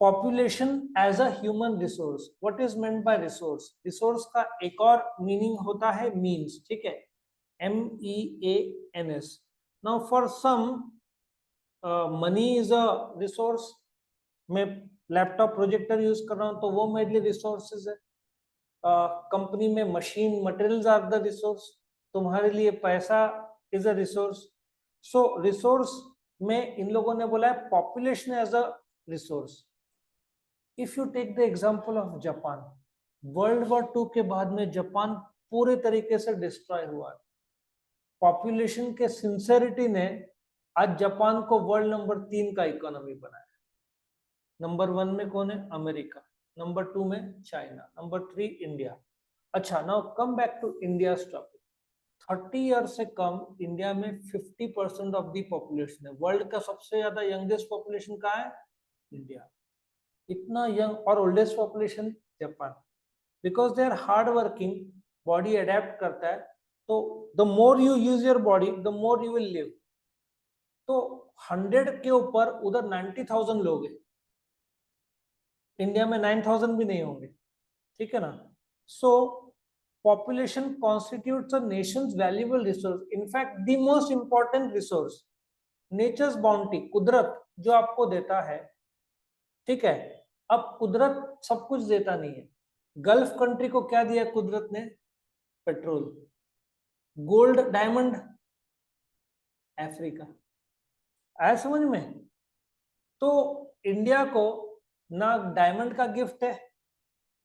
Population as a human resource, what is meant by resource? Resource का एक और meaning होता है मीन्स, ठीक है, MEANS। Now for some money is a resource. मैं लैपटॉप प्रोजेक्टर यूज कर रहा हूं तो वो मेरे लिए रिसोर्सेज है। कंपनी में machine materials are the resource, तुम्हारे लिए पैसा is a resource. So resource में इन लोगों ने बोला है population as a resource. If you take the example of Japan, world war 2 के बाद में जापान पूरे तरीके से डिस्ट्रॉय हुआ। पॉपुलेशन के सिंसेरिटी ने आज जापान को वर्ल्ड नंबर 3 का इकोनॉमी बनाया। नंबर 1 में कौन है? अमेरिका। नंबर 2 में चाइना। Number 3 India. अच्छा, now come back to India topic. 30 year से कम इंडिया में 50% ऑफ द पॉपुलेशन है। वर्ल्ड का सबसे ज्यादा यंगेस्ट पॉपुलेशन कहाँ है? इंडिया। इतना यंग और oldest population Japan. Because they are hard working, body adept करता है, तो the more you use your body the more you will live. तो 100 के ऊपर उधर 90,000 लोग हैं, इंडिया में 9,000 भी नहीं होंगे, ठीक है ना। So population constitutes a nation's valuable resource, in fact the most important resource. Nature's bounty, कुदरत जो आपको देता है, ठीक है। अब कुदरत सब कुछ देता नहीं है। गल्फ कंट्री को क्या दिया कुदरत ने? Petrol, gold, diamond, Africa. आया समझ में? तो इंडिया को ना डायमंड का गिफ्ट है,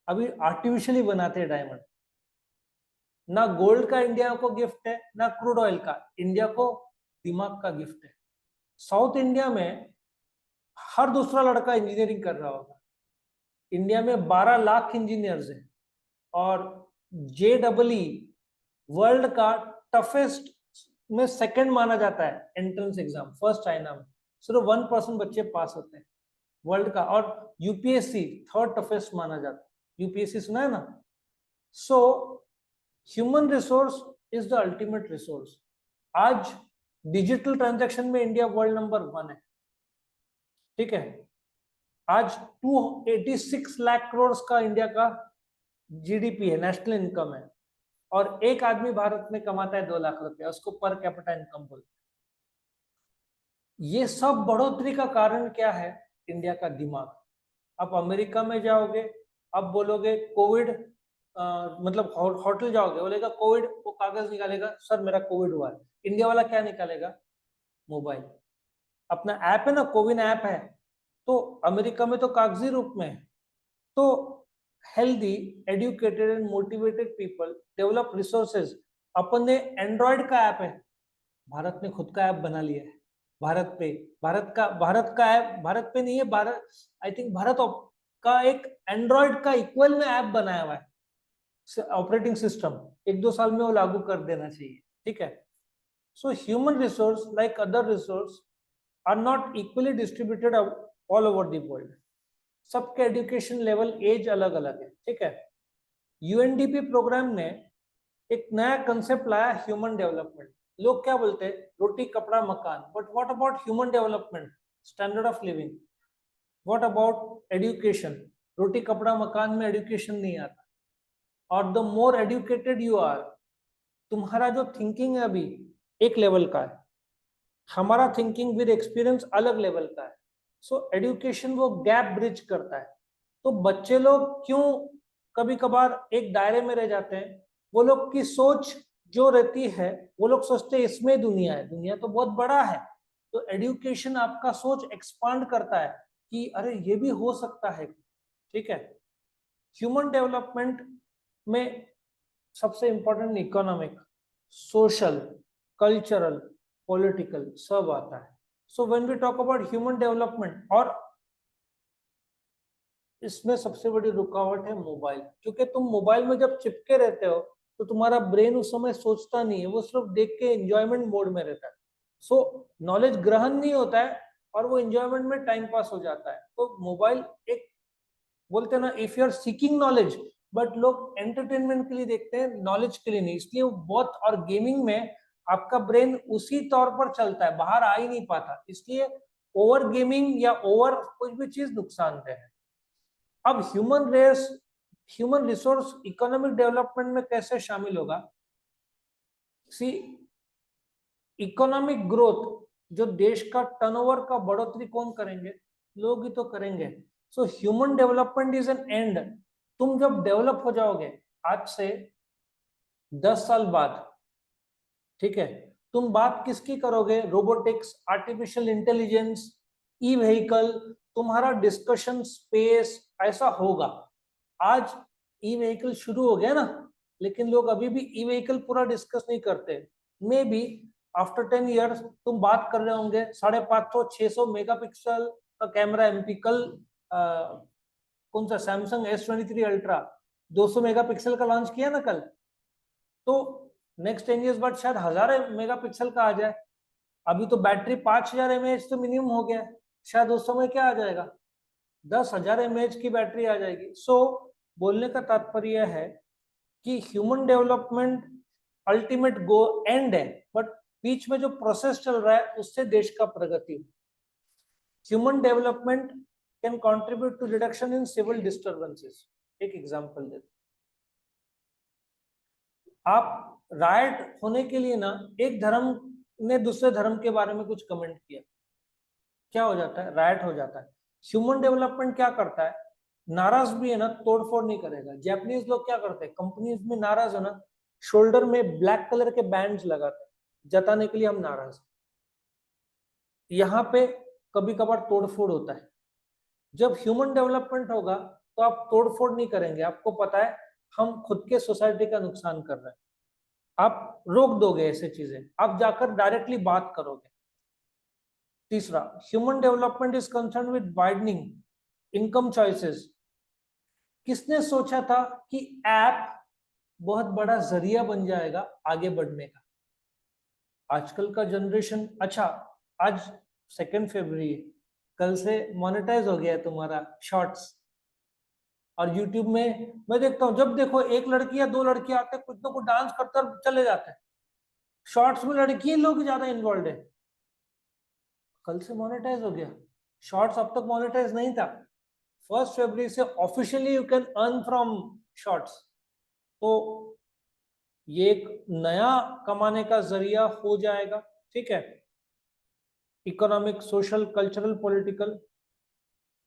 अभी आर्टिफिशियली बनाते हैं डायमंड, ना गोल्ड का इंडिया को गिफ्ट है, ना क्रूड ऑयल का। इंडिया को दिमाग का गिफ्ट है। साउथ इंडिया में हर दूसरा लड़का इंजीनियरिंग कर रहा होगा। इंडिया में 12 लाख इंजीनियर्स हैं, और JEE वर्ल्ड का टफेस्ट में सेकंड माना जाता है एंट्रेंस एग्जाम, फर्स्ट चाइना में। सिर्फ 1% बच्चे पास होते हैं वर्ल्ड का। और यूपीएससी थर्ड टफेस्ट माना जाता है। यूपीएससी सुना है ना? सो human resource is the ultimate resource. आज डिजिटल ट्रांजैक्शन में इंडिया वर्ल्ड नंबर 1 है, ठीक है। आज 286 लाख करोड़ का इंडिया का जीडीपी है, नेशनल इनकम है, और एक आदमी भारत में कमाता है 2 लाख रुपया, उसको पर कैपिटा इनकम बोलते हैं। ये सब बढ़ोतरी का कारण क्या है? इंडिया का दिमाग। आप अमेरिका में जाओगे, अब बोलोगे कोविड, मतलब होटल जाओगे, बोलेगा कोविड, वो कागज निकालेगा, सर मेरा कोविड हुआ है। इंडिया वाला क्या निकालेगा? मोबाइल, अपना ऐप है ना, कोविन ऐप है। तो अमेरिका में तो कागजी रूप में है। तो healthy, educated and motivated people develop resources. अपन ने एंड्रॉइड का ऐप है, भारत ने खुद का ऐप बना लिया है। भारत पे, भारत का ऐप भारत पे नहीं है, भारत, आई थिंक भारत का एक एंड्रॉइड का इक्वल में ऐप बनाया हुआ है, ऑपरेटिंग सिस्टम। 1-2 साल में वो लागू कर देना चाहिए, ठीक है। So human resource like other resource are not equally distributed all over the world. सबके एजुकेशन लेवल, एज अलग अलग है, ठीक है। यूएनडीपी प्रोग्राम ने एक नया कंसेप्ट लाया, ह्यूमन डेवलपमेंट। लोग क्या बोलते हैं? रोटी कपड़ा मकान, but what about human development, standard of living? What about education? रोटी कपड़ा मकान में एजुकेशन नहीं आता। और the more educated you are, तुम्हारा जो थिंकिंग है अभी एक लेवल का है, हमारा थिंकिंग विद एक्सपीरियंस अलग लेवल का है। सो एजुकेशन वो गैप ब्रिज करता है। तो बच्चे लोग क्यों कभी कभार एक दायरे में रह जाते हैं? वो लोग की सोच जो रहती है, वो लोग सोचते हैं इसमें दुनिया है, दुनिया तो बहुत बड़ा है। तो एजुकेशन आपका सोच एक्सपांड करता है कि अरे ये भी हो सकता है, ठीक है। ह्यूमन डेवलपमेंट में सबसे important economic, social, cultural, political सब आता है। So when we talk about human development, और इसमें सबसे बड़ी रुकावट है मोबाइल। क्योंकि तुम मोबाइल में जब चिपके रहते हो तो तुम्हारा ब्रेन उस समय सोचता नहीं है, वो सिर्फ देख के एंजॉयमेंट मोड में रहता है। सो नॉलेज ग्रहण नहीं होता है, और वो एंजॉयमेंट में टाइम पास हो जाता है। तो मोबाइल एक, बोलते हैं ना, if you are seeking knowledge, but लोग एंटरटेनमेंट के लिए देखते हैं, नॉलेज के लिए नहीं। इसलिए वो बहुत, और गेमिंग में आपका ब्रेन उसी तौर पर चलता है, बाहर आ ही नहीं पाता। इसलिए ओवर गेमिंग या ओवर कुछ भी चीज नुकसानदेह है। अब ह्यूमन रिसोर्स इकोनॉमिक डेवलपमेंट में कैसे शामिल होगा? सी, इकोनॉमिक ग्रोथ, जो देश का टर्नओवर का बढ़ोतरी कौन करेंगे? लोग ही तो करेंगे। So human development is an and. तुम जब डेवलप हो जाओगे आज से 10 साल बाद, ठीक है, तुम बात किसकी करोगे? Robotics, artificial intelligence, e vehicle, तुम्हारा डिस्कशन स्पेस ऐसा होगा। आज ई व्हीकल शुरू हो गया ना, लेकिन लोग अभी भी ई व्हीकल पूरा डिस्कस नहीं करते। मे बी आफ्टर 10 ईयर्स तुम बात कर रहे होंगे 550-600 मेगापिक्सल का कैमरा एमपी। कल कौन सा सैमसंग S23 अल्ट्रा 200 मेगापिक्सल का लॉन्च किया ना कल, तो नेक्स्ट 10 ईयर्स बाद शायद 1000 मेगापिक्सल का आ जाए। अभी तो बैटरी 5000 mAh तो मिनिमम हो गया, शायद उस समय क्या आ जाएगा? 10,000 mAh की बैटरी आ जाएगी। सो बोलने का तात्पर्य है कि human development ultimate go end है, बट बीच में जो प्रोसेस चल रहा है उससे देश का प्रगति। Human development can contribute to reduction in civil disturbances. एक एग्जांपल देते, आप राइट होने के लिए ना, एक धर्म ने दूसरे धर्म के बारे में कुछ कमेंट किया, क्या हो जाता है? राइट हो जाता है। ह्यूमन डेवलपमेंट क्या करता है? नाराज भी है ना, तोड़फोड़ नहीं करेगा। जापानीज लोग क्या करते हैं, कंपनीज में नाराज है ना, शोल्डर में ब्लैक कलर के बैंड्स लगाते हैं, जताने के लिए हम नाराज। यहाँ पे कभी कभार तोड़फोड़ होता है। जब ह्यूमन डेवलपमेंट होगा तो आप तोड़फोड़ नहीं करेंगे, आपको पता है हम खुद के सोसाइटी का नुकसान कर रहे हैं, आप रोक दोगे ऐसे चीजें, आप जाकर डायरेक्टली बात करोगे। तीसरा, human development is concern with widening income choices. किसने सोचा था कि ऐप बहुत बड़ा जरिया बन जाएगा आगे बढ़ने का? आजकल का जनरेशन, अच्छा आज 2 फरवरी, कल से मोनेटाइज हो गया है तुम्हारा शॉर्ट्स। और यूट्यूब में मैं देखता हूँ, जब देखो एक लड़की या 2 लड़की आते हैं, कुछ ना कुछ डांस करते और चले जाते हैं। शॉर्ट्स में लड़की लोग ज्यादा इन्वॉल्व है। कल से मोनेटाइज हो गया। शॉर्ट्स अब तक मोनेटाइज नहीं था। 1 फरवरी से officially you can earn from shorts. तो ये एक नया कमाने का जरिया हो जाएगा, ठीक है। Economic, social, cultural, political.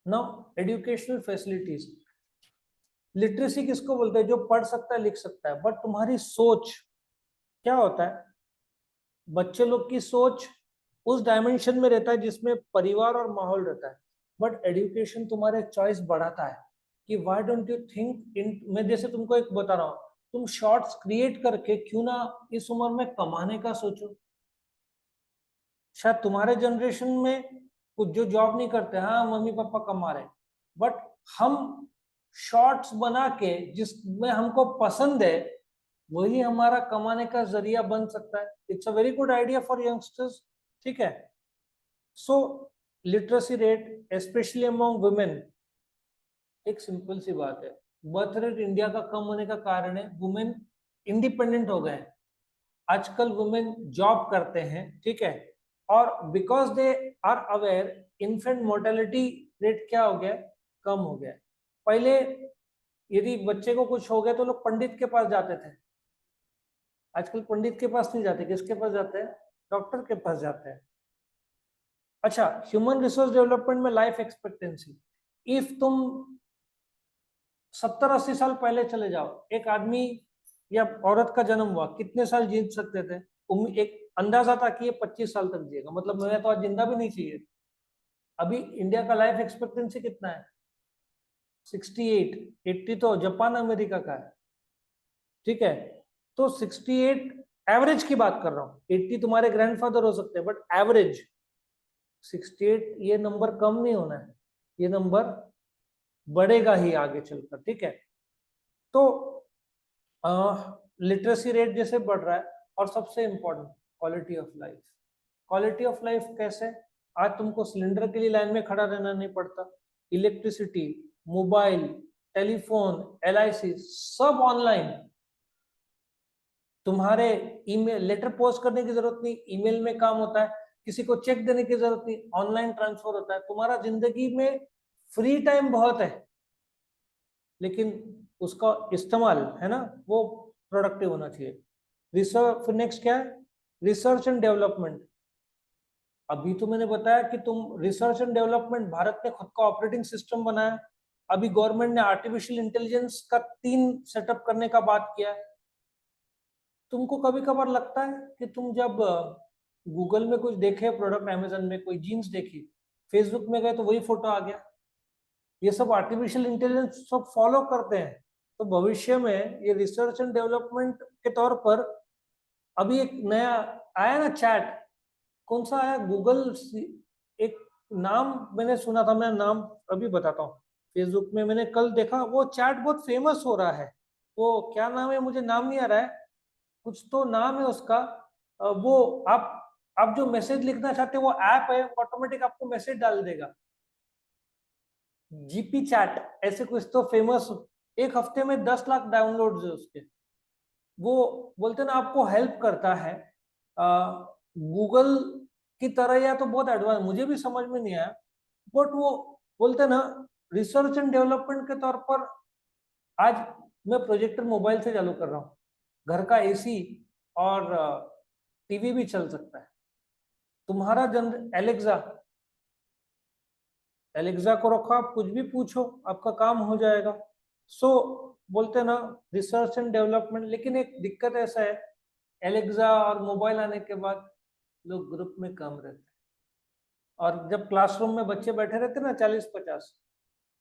Now educational facilities. Literacy किसको बोलते हैं? जो पढ़ सकता है, लिख सकता है, बट तुम्हारी सोच क्या होता है? बच्चे लोग की सोच उस डायमेंशन में रहता है जिसमें परिवार और माहौल रहता है, बट एजुकेशन तुम्हारे चॉइस बढ़ाता है कि why don't you think in. मैं जैसे तुमको एक बता रहा हूँ, तुम शॉर्ट्स क्रिएट करके क्यों ना इस उम्र में कमाने का सोचो। शायद तुम्हारे जनरेशन में कुछ जो जॉब नहीं करते, हाँ मम्मी पापा कमा रहे, बट हम शॉर्ट्स बना के जिसमें हमको पसंद है वही हमारा कमाने का जरिया बन सकता है। It's a very good idea for youngsters, ठीक है। So literacy rate specially among women, एक सिंपल सी बात है, बर्थ रेट इंडिया का कम होने का कारण है वुमेन इंडिपेंडेंट हो गए। आजकल वुमेन जॉब करते हैं, ठीक है, और because they are aware, infant mortality rate क्या हो गया? कम हो गया। पहले यदि बच्चे को कुछ हो गया तो लोग पंडित के पास जाते थे, आजकल पंडित के पास नहीं जाते, किसके पास जाते हैं? डॉक्टर के पास जाते हैं। अच्छा, ह्यूमन रिसोर्स डेवलपमेंट में लाइफ एक्सपेक्टेंसी, इफ तुम 70-80 साल पहले चले जाओ, एक आदमी या औरत का जन्म हुआ, कितने साल जी सकते थे? एक अंदाजा था कि ये 25 साल तक जिएगा, मतलब मैं तो आज जिंदा भी नहीं चाहिए। अभी इंडिया का लाइफ एक्सपेक्टेंसी कितना है? 68। 80 तो जापान अमेरिका का है, ठीक है। तो 68 एवरेज की बात कर रहा हूँ, 80 तुम्हारे ग्रैंडफादर हो सकते हैं, बट एवरेज 68, ये नंबर कम नहीं होना है, ये नंबर बढ़ेगा ही आगे चलकर, ठीक है। तो लिटरेसी रेट जैसे बढ़ रहा है, और सबसे important quality of life. Quality of life कैसे? आज तुमको सिलेंडर के लिए लाइन में खड़ा रहना नहीं पड़ता, इलेक्ट्रिसिटी, मोबाइल, टेलीफोन, LIC सब ऑनलाइन। तुम्हारे ईमेल, लेटर पोस्ट करने की जरूरत नहीं, ईमेल में काम होता है। किसी को चेक देने की जरूरत नहीं, ऑनलाइन ट्रांसफर होता है। तुम्हारा जिंदगी में फ्री टाइम बहुत है, लेकिन उसका इस्तेमाल है ना वो प्रोडक्टिव होना चाहिए। रिसर्च, फिर नेक्स्ट क्या है, रिसर्च एंड डेवलपमेंट। अभी तो मैंने बताया कि तुम रिसर्च एंड डेवलपमेंट, भारत ने खुद का ऑपरेटिंग सिस्टम बनाया। अभी गवर्नमेंट ने आर्टिफिशियल इंटेलिजेंस का 3 सेटअप करने का बात किया है। तुमको कभी कभार लगता है कि तुम जब गूगल में कुछ देखे प्रोडक्ट, अमेजन में कोई जीन्स देखी, फेसबुक में गए तो वही फोटो आ गया, ये सब आर्टिफिशियल इंटेलिजेंस सब फॉलो करते हैं। तो भविष्य में ये रिसर्च एंड डेवलपमेंट के तौर पर अभी एक नया आया ना चैट, कौन सा आया, गूगल, एक नाम मैंने सुना था, मैं नाम अभी बताता हूँ। फेसबुक में मैंने कल देखा, वो चैट बहुत फेमस हो रहा है। वो क्या नाम है, मुझे नाम नहीं आ रहा है, कुछ तो नाम है उसका। वो आप जो मैसेज लिखना चाहते हैं, वो ऐप है, ऑटोमेटिक आपको मैसेज डाल देगा। जीपी चैट ऐसे कुछ तो फेमस, 1 हफ्ते में 10 लाख डाउनलोड्स है उसके। वो बोलते ना आपको हेल्प करता है गूगल की तरह, या तो बहुत एडवांस, मुझे भी समझ में नहीं आया, बट वो बोलते ना रिसर्च एंड डेवलपमेंट के तौर पर। आज मैं प्रोजेक्टर मोबाइल से चालू कर रहा हूँ, घर का एसी और टीवी भी चल सकता है। तुम्हारा एलेक्सा, एलेक्सा को रखो, आप कुछ भी पूछो, आपका काम हो जाएगा। सो बोलते ना रिसर्च एंड डेवलपमेंट। लेकिन एक दिक्कत ऐसा है, एलेक्सा और मोबाइल आने के बाद लोग ग्रुप में कम रहते हैं, और जब क्लासरूम में बच्चे बैठे रहते ना 40-50,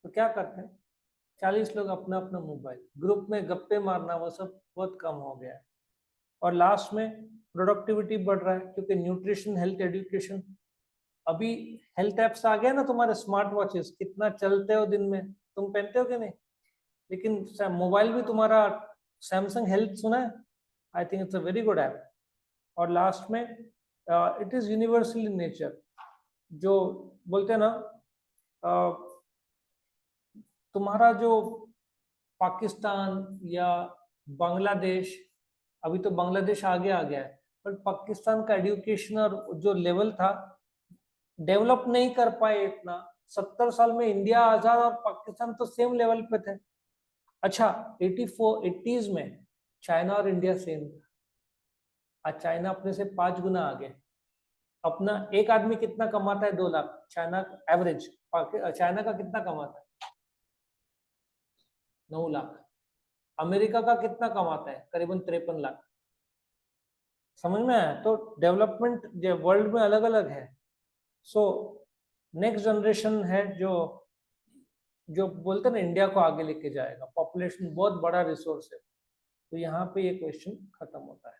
तो क्या करते हैं, 40 लोग अपना अपना मोबाइल, ग्रुप में गप्पे मारना वो सब बहुत कम हो गया है। और लास्ट में प्रोडक्टिविटी बढ़ रहा है, क्योंकि न्यूट्रिशन, हेल्थ, एजुकेशन, अभी हेल्थ एप्स आ गए ना, तुम्हारे स्मार्ट वॉचेस कितना चलते हो दिन में, तुम पहनते हो कि नहीं, लेकिन मोबाइल भी तुम्हारा, सैमसंग हेल्थ सुना है, I think it's a very good app. और लास्ट में it is universal in nature, जो बोलते हैं ना तुम्हारा जो पाकिस्तान या बांग्लादेश, अभी तो बांग्लादेश आगे आ गया है, पर पाकिस्तान का एजुकेशन और जो लेवल था, डेवलप नहीं कर पाए इतना। 70 साल में इंडिया आजाद और पाकिस्तान तो सेम लेवल पे थे। अच्छा, 80s में चाइना और इंडिया सेम था, आज चाइना अपने से 5 गुना आगे। अपना एक आदमी कितना कमाता है, 2 लाख, चाइना एवरेज, चाइना का कितना कमाता है, 9 लाख। अमेरिका का कितना कमाता है, करीबन 53 लाख। समझ में आया? तो डेवलपमेंट जो वर्ल्ड में अलग अलग है। सो नेक्स्ट जनरेशन है जो जो बोलते हैं ना इंडिया को आगे लेके जाएगा। पॉपुलेशन बहुत बड़ा रिसोर्स है। तो यहाँ पे ये क्वेश्चन खत्म होता है।